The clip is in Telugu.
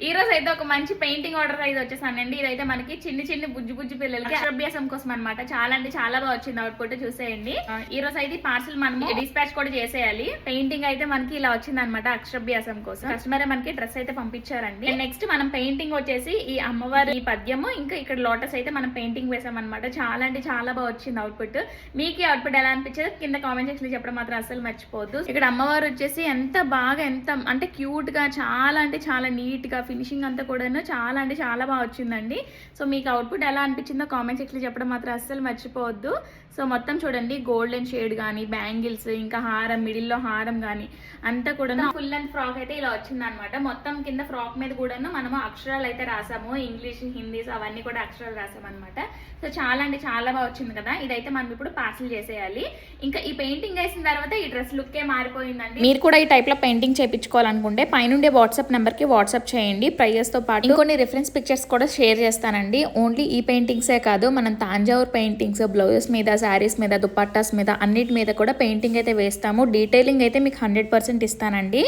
ఈ రోజు అయితే ఒక మంచి పెయింటింగ్ ఆర్డర్ అయితే వచ్చేసానండి. ఇదైతే మనకి చిన్ని చిన్ని బుజ్జి పిల్లలకి అక్షరాభ్యాసం కోసం అనమాట. చాలా అంటే చాలా బాగా వచ్చింది అవుట్పుట్, చూసేయండి. ఈ రోజు అయితే పార్సల్ మనము డిస్పాచ్ కూడా చేసేయాలి. పెయింటింగ్ అయితే మనకి ఇలా వచ్చింది అనమాట అక్షరాభ్యాసం కోసం. కస్టమర్ మనకి డ్రెస్ అయితే పంపించారండి. నెక్స్ట్ మనం పెయింటింగ్ వచ్చేసి ఈ అమ్మవారి ఈ పద్యము ఇంకా ఇక్కడ లోటస్ అయితే మనం పెయింటింగ్ వేసాం అనమాట. చాలా అంటే చాలా బాగా వచ్చింది అవుట్పుట్. మీకు ఈ అవుట్పుట్ ఎలా అనిపించేది కింద కామెంట్ సెక్షన్ లో చెప్పడం మాత్రం అసలు మర్చిపోవద్దు. ఇక్కడ అమ్మవారు వచ్చేసి ఎంత బాగా ఎంత అంటే క్యూట్ గా చాలా అంటే చాలా నీట్ గా ఫినిషింగ్ అంతా కూడా చాలా అంటే చాలా బాగా వచ్చిందండి. సో మీకు అవుట్పుట్ ఎలా అనిపించిందో కామెంట్ సెక్షన్ చెప్పడం మాత్రం అస్సలు మర్చిపోవద్దు. సో మొత్తం చూడండి గోల్డెన్ షేడ్ కానీ బ్యాంగిల్స్ ఇంకా హారం మిడిల్లో హారం కానీ అంతా కూడా ఫుల్ లెంత్ ఫ్రాక్ అయితే ఇలా వచ్చిందనమాట. మొత్తం కింద ఫ్రాక్ మీద కూడాను మనము అక్షరాలు అయితే రాసాము, ఇంగ్లీష్ హిందీస్ అవన్నీ కూడా అక్షరాలు రాసామన్నమాట. సో చాలా అంటే చాలా బాగా వచ్చింది కదా. ఇదైతే మనం ఇప్పుడు పార్సల్ చేసేయాలి. ఇంకా ఈ పెయింటింగ్ వేసిన తర్వాత ఈ డ్రెస్ లుక్కే మారిపోయిందండి. మీరు కూడా ఈ టైప్ లో పెయింటింగ్ చేయించుకోవాలనుకుంటే పైనుండే వాట్సాప్ నెంబర్ కి వాట్సాప్ చేయండి. ప్రైజెస్ తో పాటు ఇంకొన్ని రిఫరెన్స్ పిక్చర్స్ కూడా షేర్ చేస్తానండి. ఓన్లీ ఈ పెయింటింగ్సే కాదు, మనం తాంజావూర్ పెయింటింగ్స్ బ్లౌజెస్ మీద, శారీస్ మీద, దుపట్టాస్ మీద అన్నిటి మీద కూడా పెయింటింగ్ అయితే వేస్తాము. డీటెయిలింగ్ అయితే మీకు 100% ఇస్తానండి.